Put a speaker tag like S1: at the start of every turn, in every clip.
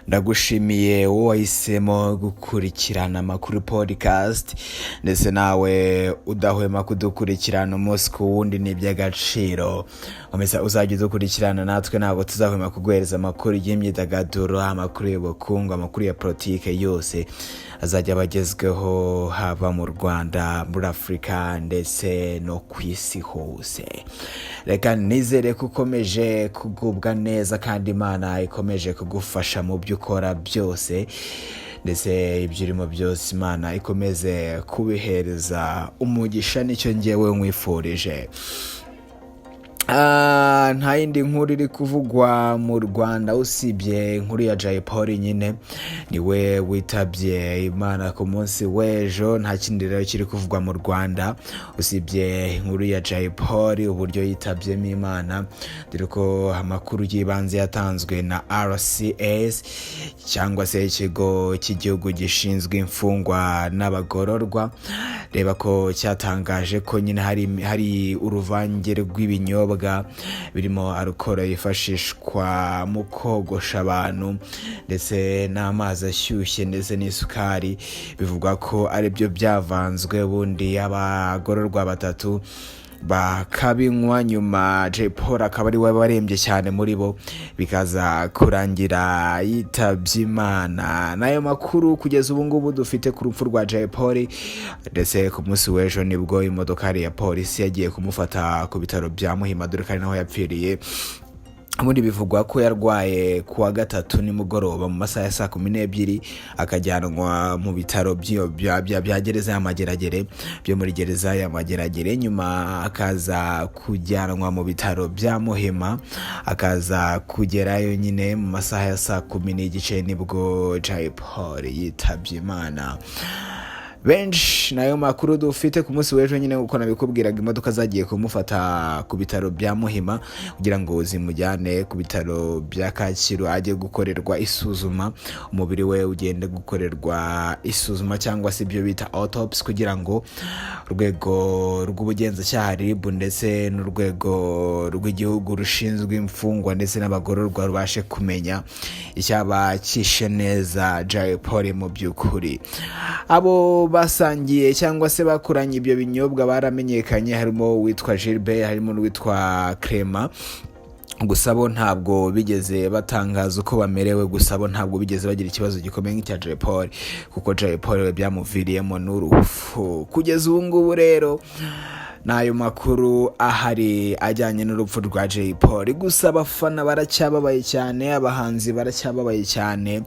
S1: ndagushimiye wowe wahisemo gukurikirana Amakuru podcast ndetse nawe udahwema kudukurikirana umunsi ku wundi. Ni iby'agaciro komeza uzajya udukurikirana, natwe ntabwo tuzahwema kuguhereza amakuru y'imyidagaduro, amakuru y'ubukungu, amakuru ya politike yose azajya abagezweho haba mu Rwanda, muri Afurika ndetse no ku isi hose. Reka nizere ko ukomeje kugubwa neza kandi Imana ikomeje kugufasha mu byo ukora byose, ndetse ibyo urimo byose Imana ikomeze kubihereza umugisha. Nicyo ngewe nkwifurije. Nta yindi nkuru iri kuvugwa mu Rwanda usibye inkuru ya Jay Polly, nyine niwe witabye Imana ku munsi w'ejo. Nta kindi rero kiri kuvugwa mu Rwanda usibye inkuru ya Jay Polly, uburyo yitabyemo Imana, dore ko amakuru y'ibanze yatanzwe na RCS cyangwa se ikigo cy'igihugu gishinzwe imfungwa n'abagororwa. Reba ko cyatangaje ko nyine hari uruvange rw'ibinyobwa birimo alcohol yifashishwa mu kogosha abantu ndetse n'amazi ashyushye ndetse n'isukari. Bivugwa ko ari byo byavanzwe, bundi abagororwa batatu bakabinywa, nyuma Jay Polly akaba ari we warembye cyane muri bo, bikaza kurangira yitabye Imana. Nayo makuru kugeza ubu ngubu dufite ku rupfu rwa Jay Polly, ndetse ku munsi w'ejo nibwo imodoka ya polisi yagiye kumufata ku bitaro bya Muhima, dore ko ari naho yapfiriye. Muri bivugwa ko yarwaye kuwa gatatu nimugoroba mu masaha ya 12:00 akajyanwa mu bitaro bya gereza y'Amageragere, byo muri gereza y'Amageragere. Nyuma akaza kujyanwa mu bitaro bya Muhima, akaza kugerayo nyine mu masaha ya 10:30 nibwo Jay Polly yitabye Imana. Benshi nayo makuru dufite ku munsi w'ejo, nyine uko nabikubwiraga, imodoka zagiye kumufata ku bitaro bya Muhima kugira ngo zimujyane ku bitaro bya Kacyiru ajye gukorerwa isuzuma, umubiri we ugende gukorerwa isuzuma cyangwa se ibyo bita autopsy, kugira ngo urwego rw'ubugenzacyaha RIB ndetse n'urwego rw'igihugu rushinzwe imfungwa ndetse n'abagororwa rubashe kumenya icyaba kishe neza Jay Polly mu by'ukuri. Abo basangiye cyangwa se bakuranye ibyo binyobwa baramenyekanye, harimo uwitwa Gilbert, harimo n'uwitwa Clement. Gusa bo ntabwo bigeze batangaza uko bamerewe, gusa bo ntabwo bigeze bagira ikibazo gikomeye nk'icya Jay Polly, kuko Jay Polly byamuviriyemo n'urupfu. Kugeza ubu ngubu rero nayo makuru ahari ajyanye n'urupfu rwa Jay Polly. Gusa abafana baracyababaye cyane, abahanzi baracyababaye cyane,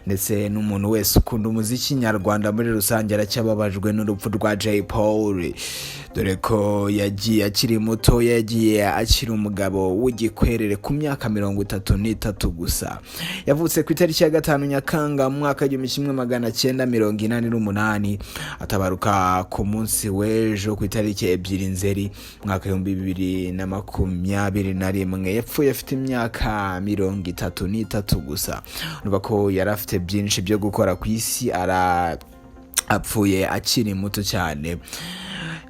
S1: ndetse n'umuntu wese ukunda umuziki nyarwanda muri rusange aracyababajwe n'urupfu rwa Jay Polly, dore ko yagiye akiri muto, yagiye akiri umugabo w'igikwerere ku myaka 33 gusa. Yavutse ku itariki ya 5 Nyakanga mu mwaka 1988, atabaruka ku munsi w'ejo ku itariki 2 Nzeri mwaka 2021. Yapfuye afite imyaka 33 gusa. Urumva ko yari afite byinshi byo gukora ku isi, apfuye akiri muto cyane.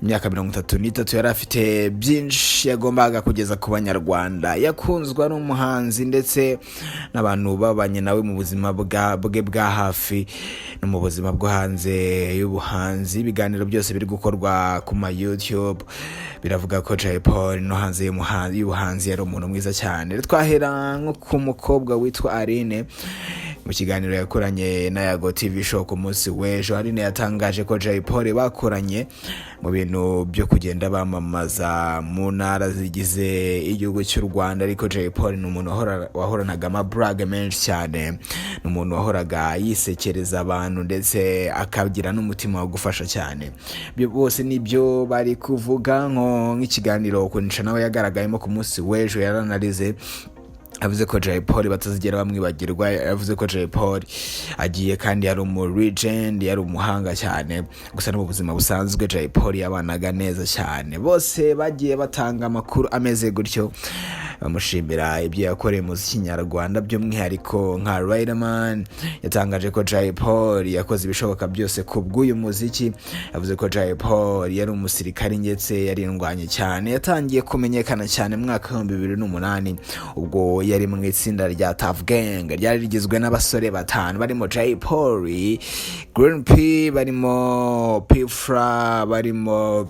S1: Imyaka 33 yari afite byinshi yagombaga kugeza ku banyarwanda. Yakunzwe ari umuhanzi ndetse n'abantu babanye nawe mu buzima bwe bwa hafi no mu buzima bwo hanze y'ubuhanzi. Ibiganiro byose biri gukorwa ku ma YouTube biravuga ko Jay Polly no hanze y'ubuhanzi yari umuntu mwiza cyane. Twahera nko ku mukobwa witwa Aline. Mu kiganiro yakoranye na Yago TV show ku munsi w'ejo, Aline yatangaje ko Jay Polly bakoranye mu bintu byo kugenda bamamaza mu ntara zigize igihugu cy'u Rwanda. Ariko Jay Polly ni umuntu wahoranaga amabrag menshi cyane, ni umuntu wahoraga yisekereza abantu ndetse akagira n'umutima wo gufasha cyane. Bose nibyo bari kuvuga. Nk'ikiganiro kunisha nawe yagaragayemo ku munsi w'ejo, yaranarize avuze ko Jay Polly batazigera bamwibagirwa. Yavuze ko Jay Polly agiye kandi yari legend, yari umuhanga cyane. Gusa no mu buzima busanzwe Jay Polly yabanaga neza cyane. Bose bagiye batanga amakuru ameze gutyo, bamushimira ibyo yakoreye mu muziki nyarwanda. By'umwihariko nka Riderman yatangaje ko Jay Polly yakoze ibishoboka byose ku bw'uyu muziki. Yavuze ko Jay Polly yari umusirikari ndetse yari indwanye cyane. Yatangiye kumenyekana cyane mu mwaka wa 2008 ubwo yari mu itsinda rya Tough Gang, ryari rigizwe n'abasore batanu barimo Jay Polly, Green P, barimo Pfra, barimo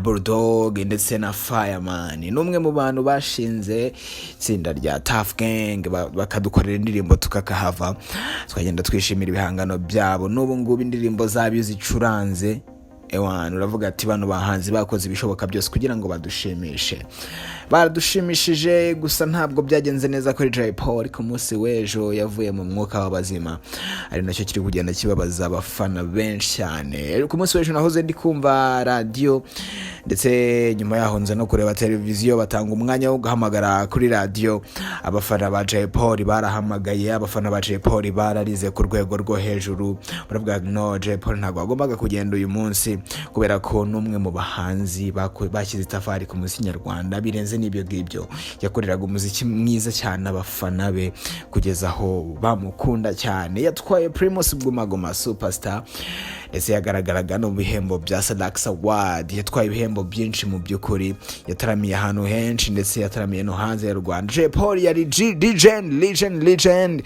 S1: Bulldog ndetse na Fireman. N'umwe mu bantu bashinze itsinda rya Tough Gang, bakadukorera indirimbo tukakahava, twagenda twishimira ibihangano byabo. N'ubu ngubu indirimbo zabo zicuranze, uravuga ati bano bahanzi bakoze ibishoboka byose kugira ngo badushimishe. Baradushimishije, gusa ntabwo byagenze neza kuri Jay Polly. Ku munsi w'ejo yavuye mu mwuka w'abazima, ari nacyo kiri kugenda kibabaza abafana benshi cyane. Ku munsi w'ejo nahoze ndi kumva radio, ndetse nyuma yaho nza no kureba televiziyo, batanga umwanya wo guhamagara kuri radio. Abafana ba Jay Polly barahamagaye, abafana ba Jay Polly bararize ku rwego rwo hejuru, baravuga no, Jay Polly ntabwo agombaga kugenda uyu munsi kubera ko n'umwe mu bahanzi bashyize itafari ku muziki nyarwanda. Birenze n'ibyo ngibyo, yakoreraga umuziki mwiza cyane abafana be kugeza aho bamukunda cyane. Yatwaye Primus Guma Guma Superstar, ndetse yagaragaraga no mu bihembo bya Salax Award. Yatwaye ibihembo byinshi mu by'ukuri, yataramiye ahantu henshi ndetse yataramiye no hanze y'u Rwanda. Jay Polly yari legend.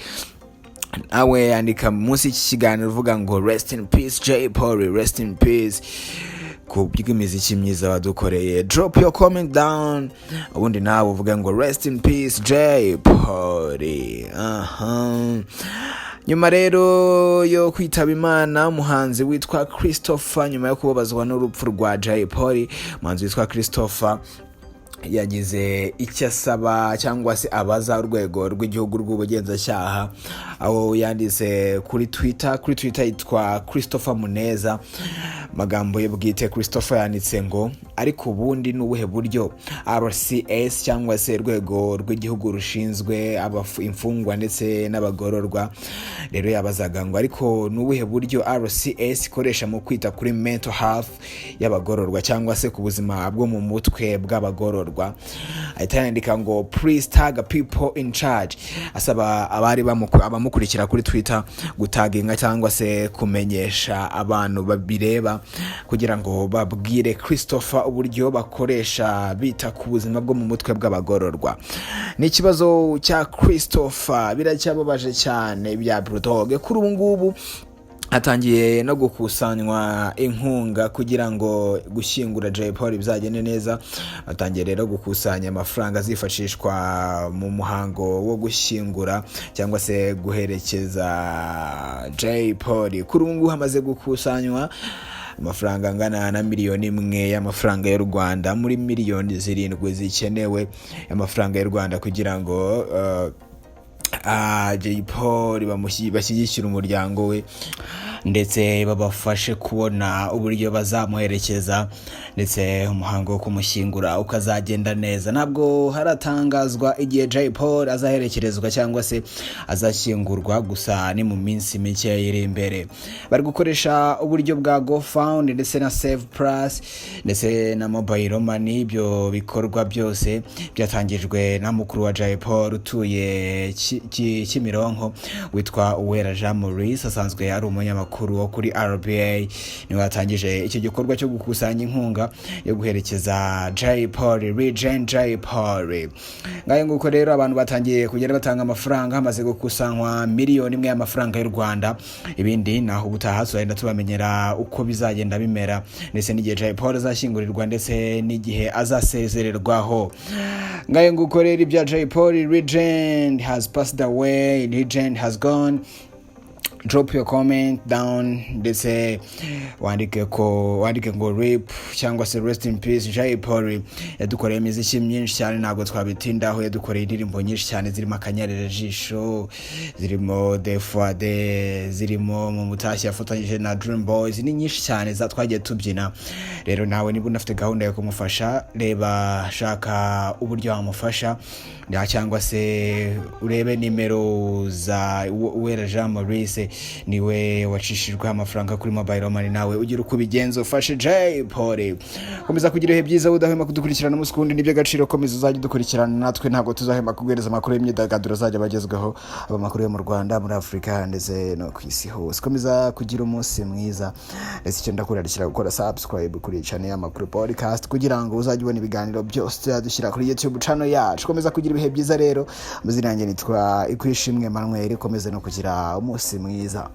S1: Nawe yandika munsi y'iki kiganiro uvuga ngo rest in peace Jay Polly, rest in peace ku bw'imiziki myiza wadukoreye. Drop your comment down, ubundi nawe uvuga ngo rest in peace Jay Polly. Nyuma rero yo kwitaba Imana, umuhanzi witwa Christopher, nyuma yo kubabazwa n'urupfu rwa Jay Polly, umuhanzi witwa Christopher yagize icyo asaba cyangwa se abaza urwego rw'igihugu rw'ubugenzacyaha, aho yanditse kuri Twitter yitwa Christopher Muneza. Magambo ye bwite Christopher yanditse ngo ariko ubundi n'ubuhe buryo RCS cyangwa se urwego rw'igihugu rushinzwe imfungwa ndetse n'abagororwa, rero yabazaga ngo ariko n'ubuhe buryo RCS ikoresha mu kwita kuri mental health y'abagororwa cyangwa se ku buzima bwo mu mutwe bw'abagororwa. Ahita yandika ngo please tag people in charge, asaba abari abamukurikira kuri Twitter gutaginga cyangwa se kumenyesha abantu babireba kugira ngo babwire Christopher uburyo bakoresha bita ku buzima bwo mu mutwe bw'abagororwa. Ni ikibazo cya Christopher, biracyababaje cyane bya Bulldog. Kuri ubu ngubu hatangiye no gukusanywa inkunga kugira ngo gushyingura Jay Polly bizagende neza. Hatangiye rero gukusanya amafaranga azifashishwa mu muhango wo gushyingura cyangwa se guherekeza Jay Polly. Kuri ubu ngubu hamaze gukusanywa amafaranga angana na 1 miliyoni y'amafaranga y'u Rwanda muri 7 miliyoni zikenewe y'amafaranga y'u Rwanda kugira ngo Jay Polly bashyigikira umuryango we ndetse babafashe kubona uburyo bazamuherekeza, ndetse umuhango wo kumushyingura ukazagenda neza. Ntabwo haratangazwa igihe Jay Polly azaherekerezwa cyangwa se azashyingurwa, gusa ni mu minsi mike iri imbere. Bari gukoresha uburyo bwa GoFund ndetse na Save Plus ndetse na Mobile Money. Ibyo bikorwa byose byatangijwe na mukuru wa Jay Polly utuye Kimironko witwa Yabijemo, asanzwe ari umunyamakuru wo kuri RBA. Niwe watangije icyo gikorwa cyo gukusanya inkunga yo guherekeza Jay Polly, Legend Jay Polly. Ngaye nguko rero abantu batangiye kugenda batanga amafaranga, hamaze gukusanywa 1 miliyoni y'amafaranga y'u Rwanda. Ibindi naho ubutaha tuzagenda tubamenyera uko bizagenda bimera, ndetse n'igihe Jay Polly azashyingurirwa ndetse n'igihe azasezererwaho. Ngaye nguko rero ibya Jay Polly, Legend has passed away, Legend has gone. Drop your comment down, ndetse wandike ngo RIP cyangwa se rest in peace Jay Polly. Yadukoreye imiziki myinshi cyane, ntabwo twabitindaho. Yadukoreye indirimbo nyinshi cyane zirimo Akanyarira Jisho, zirimo Defade, zirimo mu mutashyi yafatanyije na Dream Boys. Ni nyinshi cyane twagiye tubyina. Rero nawe niba unafite gahunda yo kumufasha, reba shaka uburyo wamufasha, cyangwa se urebe nimero za Yabijemo niwe wacishijwe amafaranga kuri mobile money, nawe ugira uko ubigenza ufashe Jay Polly. Komeza kugira ibihe byiza, udahwema kudukurikirana umunsi kundi, nibyo gaciro. Komeza uzajya dukurikirana, natwe ntabwo tuzahema kuguhereza amakuru y'imyidagaduro azajya bagezweho, amakuru yo mu Rwanda, muri Afurika ndetse no ku isi hose. Komeza kugira umunsi mwiza, ndetse icyo ndakurarikira gukora subscribe kuri channel y'Amakuru podcast kugira ngo uzajye ubona ibiganiro byose tuzadushyira kuri YouTube channel yacu. Komeza kugira ibihe byiza rero, muzina yanjye nitwa Ikwishimwe Manuel. Komeza no kugira umunsi mwiza.